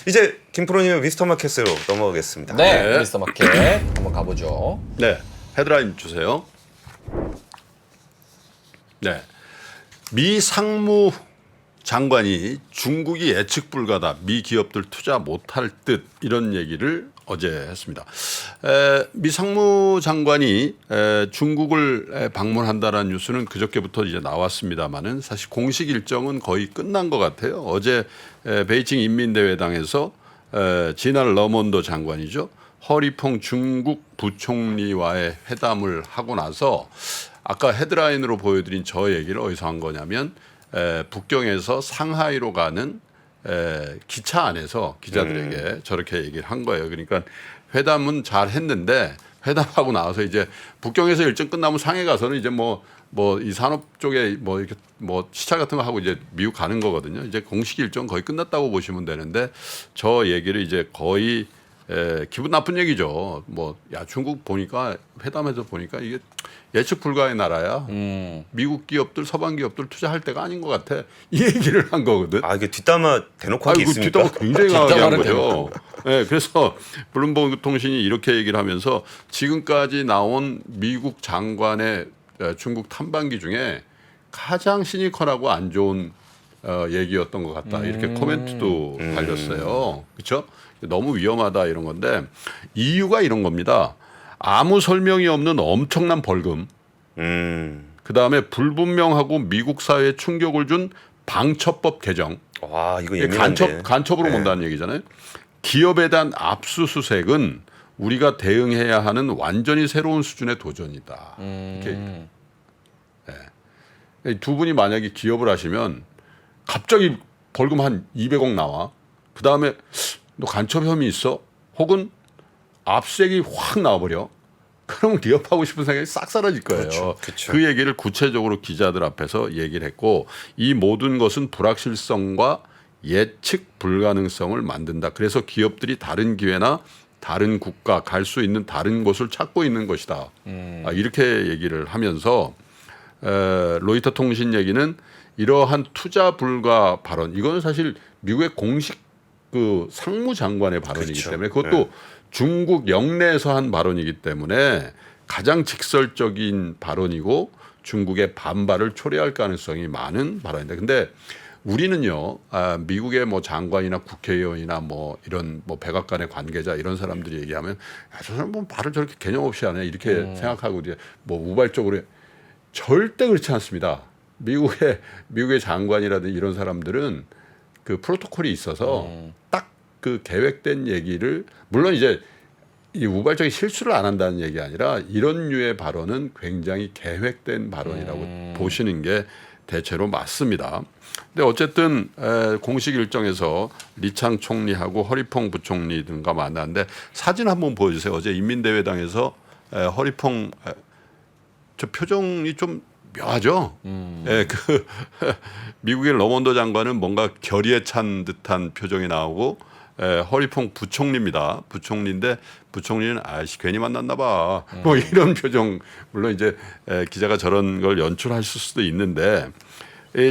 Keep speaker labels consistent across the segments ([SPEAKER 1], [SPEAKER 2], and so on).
[SPEAKER 1] 이제 김프로님의 미스터 마켓으로 넘어가겠습니다.
[SPEAKER 2] 네, 미스터 마켓 한번 가보죠.
[SPEAKER 3] 네, 헤드라인 주세요. 네, 미 상무 장관이 중국이 예측 불가다, 미 기업들 투자 못할 듯 이런 얘기를 어제 했습니다. 미 상무 장관이 중국을 방문한다라는 뉴스는 그저께부터 이제 나왔습니다만은 사실 공식 일정은 거의 끝난 것 같아요. 어제 베이징 인민대회당에서 지날 러몬도 장관이죠. 허리퐁 중국 부총리와의 회담을 하고 나서 아까 헤드라인으로 보여드린 저 얘기를 어디서 한 거냐면 북경에서 상하이로 가는 기차 안에서 기자들에게 저렇게 얘기를 한 거예요. 그러니까 회담은 잘 했는데 회담하고 나와서 이제 북경에서 일정 끝나면 상해 가서는 이제 뭐 이 산업 쪽에 뭐 이렇게 뭐 시찰 같은 거 하고 이제 미국 가는 거거든요. 이제 공식 일정 거의 끝났다고 보시면 되는데 저 얘기를 이제 거의 기분 나쁜 얘기죠. 뭐 야 중국 보니까 회담에서 보니까 이게 예측 불가의 나라야. 미국 기업들 서방 기업들 투자할 때가 아닌 것 같아. 이 얘기를 한 거거든.
[SPEAKER 1] 아, 이게 뒷담화 대놓고 하기 있습니까?
[SPEAKER 3] 뒷담화 굉장히 강하게 한
[SPEAKER 2] 뒷담화를
[SPEAKER 3] 거죠. 네, 그래서 블룸버그 통신이 이렇게 얘기를 하면서 지금까지 나온 미국 장관의 중국 탐방기 중에 가장 시니컬하고 안 좋은 얘기였던 것 같다. 이렇게 코멘트도 달렸어요. 그렇죠? 너무 위험하다 이런 건데 이유가 이런 겁니다. 아무 설명이 없는 엄청난 벌금. 그다음에 불분명하고 미국 사회에 충격을 준 방첩법 개정.
[SPEAKER 1] 와, 이거 예민한데.
[SPEAKER 3] 간첩으로 본다는 얘기잖아요. 기업에 대한 압수수색은 우리가 대응해야 하는 완전히 새로운 수준의 도전이다. 이렇게 두 분이 만약에 기업을 하시면 갑자기 벌금 한 200억 나와. 그다음에 너 간첩 혐의 있어? 혹은 압수색이 확 나와버려. 그러면 기업하고 싶은 생각이 싹 사라질 거예요.
[SPEAKER 1] 그렇죠.
[SPEAKER 3] 그 얘기를 구체적으로 기자들 앞에서 얘기를 했고 이 모든 것은 불확실성과 예측 불가능성을 만든다. 그래서 기업들이 다른 기회나 다른 국가 갈 수 있는 다른 곳을 찾고 있는 것이다. 이렇게 얘기를 하면서 로이터 통신 얘기는 이러한 투자 불가 발언 이거는 사실 미국의 공식 그 상무장관의 발언이기
[SPEAKER 1] 그렇죠.
[SPEAKER 3] 때문에 그것도 중국 영내에서 한 발언이기 때문에 가장 직설적인 발언이고 중국의 반발을 초래할 가능성이 많은 발언인데 근데 우리는요 미국의 뭐 장관이나 국회의원이나 뭐 이런 뭐 백악관의 관계자 이런 사람들이 얘기하면 저 사람 뭐 말을 저렇게 개념 없이 하네 이렇게 생각하고 이제 뭐 우발적으로 절대 그렇지 않습니다. 미국의 장관이라든지 이런 사람들은 그 프로토콜이 있어서 딱 그 계획된 얘기를 물론 이제 이 우발적인 실수를 안 한다는 얘기 아니라 이런 류의 발언은 굉장히 계획된 발언이라고 보시는 게 대체로 맞습니다. 근데 어쨌든 공식 일정에서 리창 총리하고 허리퐁 부총리 등과 만났는데 사진 한번 보여주세요. 어제 인민대회당에서 허리퐁 저 표정이 좀 묘하죠. 그 미국의 러몬도 장관은 뭔가 결의에 찬 듯한 표정이 나오고 허리퐁 부총리입니다. 부총리인데 부총리는 아이씨 괜히 만났나 봐. 뭐 이런 표정. 물론 이제 기자가 저런 걸 연출할 수도 있는데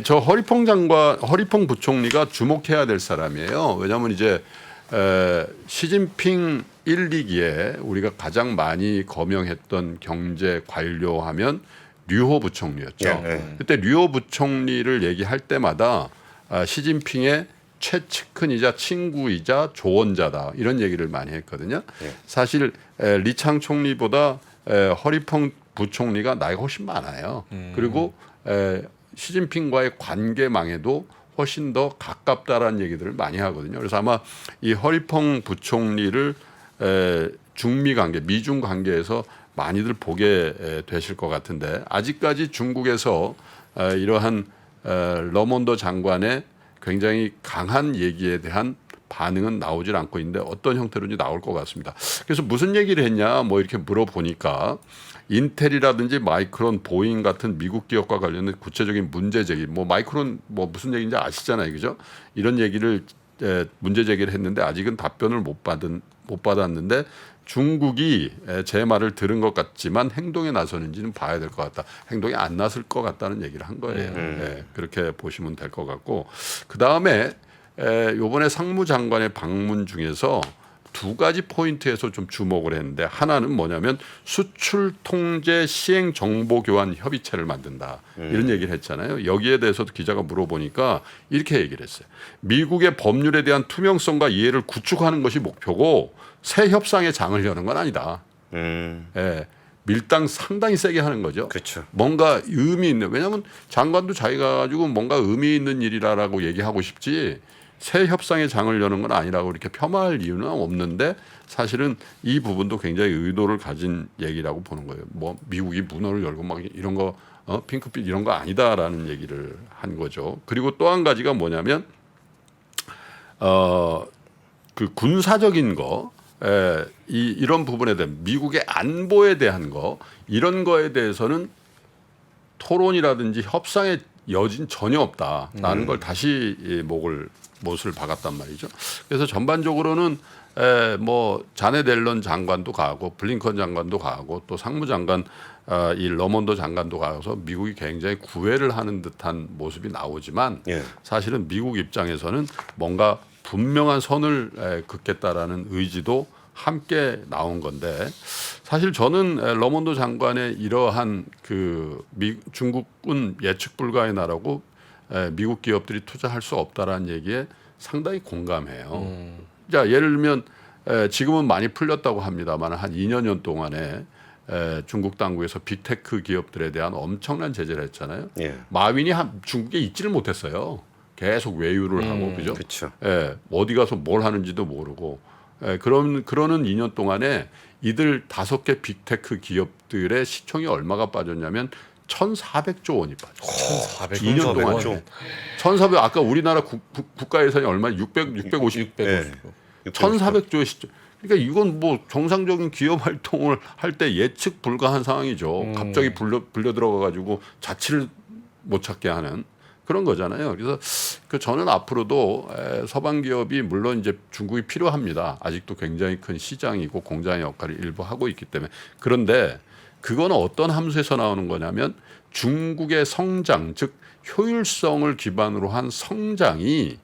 [SPEAKER 3] 저 허리퐁 부총리가 주목해야 될 사람이에요. 왜냐하면 이제 시진핑 1, 2기에 우리가 가장 많이 거명했던 경제 관료하면 류호 부총리였죠. 그때 류호 부총리를 얘기할 때마다 시진핑의 최측근이자 친구이자 조언자다 이런 얘기를 많이 했거든요. 사실 리창 총리보다 허리퐁 부총리가 나이가 훨씬 많아요. 그리고 시진핑과의 관계망에도 훨씬 더 가깝다라는 얘기들을 많이 하거든요. 그래서 아마 이 허리퐁 부총리를 중미 관계, 미중 관계에서 많이들 보게 되실 것 같은데 아직까지 중국에서 이러한 러몬도 장관의 굉장히 강한 얘기에 대한 반응은 나오질 않고 있는데 어떤 형태로인지 나올 것 같습니다. 그래서 무슨 얘기를 했냐 뭐 이렇게 물어보니까 인텔이라든지 마이크론, 보잉 같은 미국 기업과 관련된 구체적인 문제 제기, 뭐 마이크론 뭐 무슨 얘기인지 아시잖아요, 그죠? 이런 얘기를 문제 제기를 했는데 아직은 답변을 못 받았는데 중국이 제 말을 들은 것 같지만 행동에 나서는지는 봐야 될 것 같다. 행동에 안 나설 것 같다는 얘기를 한 거예요. 그렇게 보시면 될 것 같고 그 다음에 이번에 상무장관의 방문 중에서 두 가지 포인트에서 좀 주목을 했는데 하나는 뭐냐면 수출 통제 시행 정보 교환 협의체를 만든다 이런 얘기를 했잖아요. 여기에 대해서도 기자가 물어보니까 이렇게 얘기를 했어요. 미국의 법률에 대한 투명성과 이해를 구축하는 것이 목표고 새 협상의 장을 여는 건 아니다. 예, 밀당 상당히 세게 하는 거죠.
[SPEAKER 1] 그렇죠.
[SPEAKER 3] 뭔가 의미 있는, 왜냐하면 장관도 자기가 가지고 뭔가 의미 있는 일이라고 얘기하고 싶지 새 협상의 장을 여는 건 아니라고 이렇게 폄하할 이유는 없는데 사실은 이 부분도 굉장히 의도를 가진 얘기라고 보는 거예요. 뭐 미국이 문호를 열고 막 이런 거 핑크빛 이런 거 아니다라는 얘기를 한 거죠. 그리고 또 한 가지가 뭐냐면 그 군사적인 거 이런 부분에 대한 미국의 안보에 대한 거 이런 거에 대해서는 토론이라든지 협상의 여진 전혀 없다라는 걸 다시 못을 박았단 말이죠. 그래서 전반적으로는 뭐 자네 델런 장관도 가고 블링컨 장관도 가고 또 상무장관 이 러몬도 장관도 가서 미국이 굉장히 구애를 하는 듯한 모습이 나오지만
[SPEAKER 1] 예.
[SPEAKER 3] 사실은 미국 입장에서는 뭔가 분명한 선을 긋겠다라는 의지도 함께 나온 건데 사실 저는 러몬도 장관의 이러한 중국은 예측 불가의 나라고 미국 기업들이 투자할 수 없다라는 얘기에 상당히 공감해요. 자, 예를 들면 지금은 많이 풀렸다고 합니다만 한 2년 년 동안에 중국 당국에서 빅테크 기업들에 대한 엄청난 제재를 했잖아요.
[SPEAKER 1] 예.
[SPEAKER 3] 마윈이 중국에 있지를 못했어요. 계속 외유를 하고 그죠?
[SPEAKER 1] 그렇죠.
[SPEAKER 3] 어디 가서 뭘 하는지도 모르고 그러는 2년 동안에 이들 5개 빅테크 기업들의 시총이 얼마가 빠졌냐면 1,400조 원이 빠졌어요. 2년 동안 1,400 아까 우리나라 국가 예산이 얼마? 650
[SPEAKER 1] 네.
[SPEAKER 3] 1,400조의 시총. 그러니까 이건 뭐 정상적인 기업 활동을 할 때 예측 불가한 상황이죠. 갑자기 불려 들어가 가지고 자취를 못 찾게 하는 그런 거잖아요. 그래서 저는 앞으로도 서방 기업이 물론 이제 중국이 필요합니다. 아직도 굉장히 큰 시장이고 공장의 역할을 일부 하고 있기 때문에. 그런데 그건 어떤 함수에서 나오는 거냐면 중국의 성장, 즉 효율성을 기반으로 한 성장이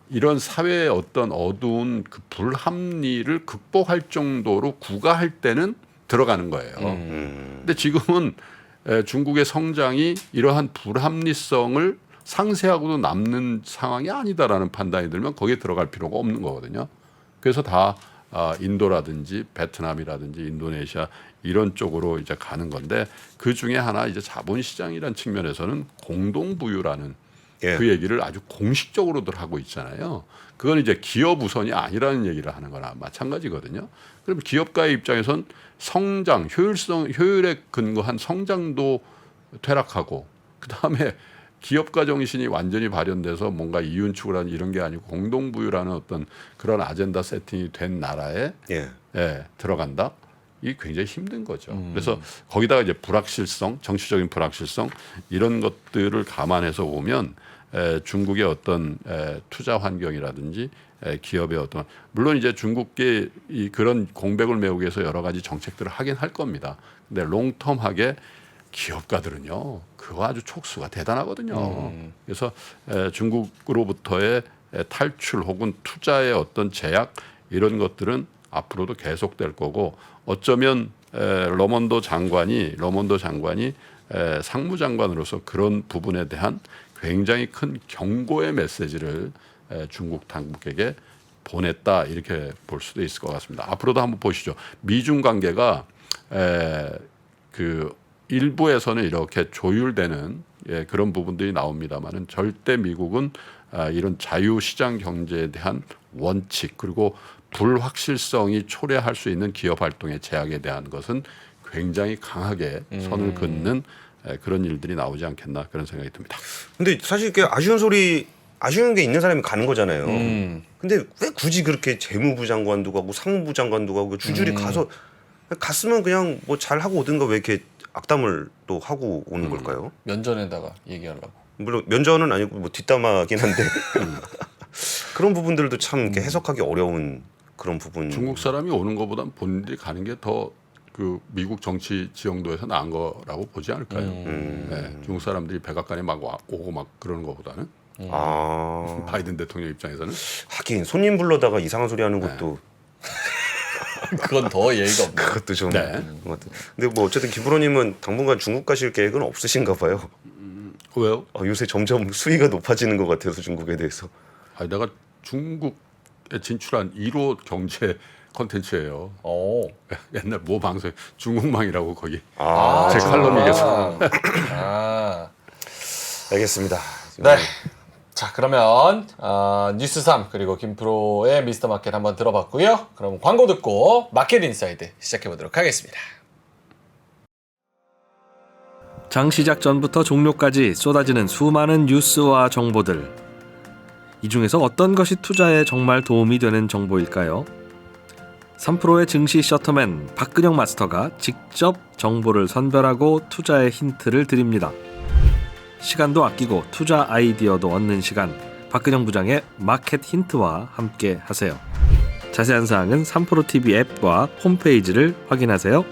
[SPEAKER 3] 이런 사회의 어떤 어두운 그 불합리를 극복할 정도로 구가할 때는 들어가는 거예요. 근데 지금은 중국의 성장이 이러한 불합리성을 상쇄하고도 남는 상황이 아니다라는 판단이 들면 거기에 들어갈 필요가 없는 거거든요. 그래서 다 인도라든지 베트남이라든지 인도네시아 이런 쪽으로 이제 가는 건데 그 중에 하나 이제 자본시장이라는 측면에서는 공동부유라는
[SPEAKER 1] 예.
[SPEAKER 3] 그 얘기를 아주 공식적으로들 하고 있잖아요. 그건 이제 기업 우선이 아니라는 얘기를 하는 거나 마찬가지거든요. 그럼 기업가의 입장에선 성장, 효율에 근거한 성장도 퇴락하고 그다음에 기업가 정신이 완전히 발현돼서 뭔가 이윤 추구라는 이런 게 아니고 공동부유라는 어떤 그런 아젠다 세팅이 된 나라에 들어간다. 이게 굉장히 힘든 거죠. 그래서 거기다가 이제 불확실성, 정치적인 불확실성 이런 것들을 감안해서 보면 중국의 어떤 투자 환경이라든지 기업의 어떤 물론 이제 중국계 그런 공백을 메우기 위해서 여러 가지 정책들을 하긴 할 겁니다. 근데 롱텀하게 기업가들은요, 그거 아주 촉수가 대단하거든요. 그래서 중국으로부터의 탈출 혹은 투자의 어떤 제약 이런 것들은 앞으로도 계속될 거고 어쩌면 러몬도 장관이 상무장관으로서 그런 부분에 대한 굉장히 큰 경고의 메시지를 중국 당국에게 보냈다 이렇게 볼 수도 있을 것 같습니다. 앞으로도 한번 보시죠. 미중 관계가 그 일부에서는 이렇게 조율되는 그런 부분들이 나옵니다만은 절대 미국은 이런 자유시장 경제에 대한 원칙 그리고 불확실성이 초래할 수 있는 기업 활동의 제약에 대한 것은 굉장히 강하게 선을 긋는 그런 일들이 나오지 않겠나 그런 생각이 듭니다.
[SPEAKER 1] 근데 사실 이렇게 아쉬운 게 있는 사람이 가는 거잖아요. 근데 왜 굳이 그렇게 재무부 장관도 가고 상무부 장관도 가고 줄줄이 가서 갔으면 그냥 뭐 잘 하고 오든가 왜 이렇게 악담을 또 하고 오는 걸까요?
[SPEAKER 2] 면전에다가 얘기하려고.
[SPEAKER 1] 물론 면전은 아니고 뭐 뒷담화긴 한데 그런 부분들도 참 이렇게 해석하기 어려운 그런 부분.
[SPEAKER 3] 중국 사람이 오는 것보단 본인들이 가는 게 더 그 미국 정치 지형도에서 나은 거라고 보지 않을까요? 네, 중국 사람들이 백악관에 막 오고 막 그러는 것보다는.
[SPEAKER 1] 아
[SPEAKER 3] 바이든 대통령 입장에서는.
[SPEAKER 1] 하긴 손님 불러다가 이상한 소리 하는 것도
[SPEAKER 2] 그건 더 예의가 없네.
[SPEAKER 1] 그것도 좀.
[SPEAKER 3] 네.
[SPEAKER 1] 근데 뭐 어쨌든 김프로님은 당분간 중국 가실 계획은 없으신가 봐요.
[SPEAKER 3] 왜요?
[SPEAKER 1] 요새 점점 수위가 높아지는 것 같아서 중국에 대해서.
[SPEAKER 3] 아니, 내가 중국에 진출한 1호 경제 콘텐츠예요.
[SPEAKER 2] 오.
[SPEAKER 3] 옛날 모 방송 중국망이라고 거기
[SPEAKER 1] 아,
[SPEAKER 3] 제 칼럼이겠어.
[SPEAKER 2] 아.
[SPEAKER 1] 알겠습니다.
[SPEAKER 2] 네. 자, 그러면 뉴스 3 그리고 김프로의 미스터 마켓 한번 들어봤고요. 그럼 광고 듣고 마켓 인사이드 시작해 보도록 하겠습니다.
[SPEAKER 4] 장 시작 전부터 종료까지 쏟아지는 수많은 뉴스와 정보들. 이 중에서 어떤 것이 투자에 정말 도움이 되는 정보일까요? 3프로의 증시 셔터맨 박근영 마스터가 직접 정보를 선별하고 투자의 힌트를 드립니다. 시간도 아끼고 투자 아이디어도 얻는 시간, 박근영 부장의 마켓 힌트와 함께 하세요. 자세한 사항은 3프로 TV 앱과 홈페이지를 확인하세요.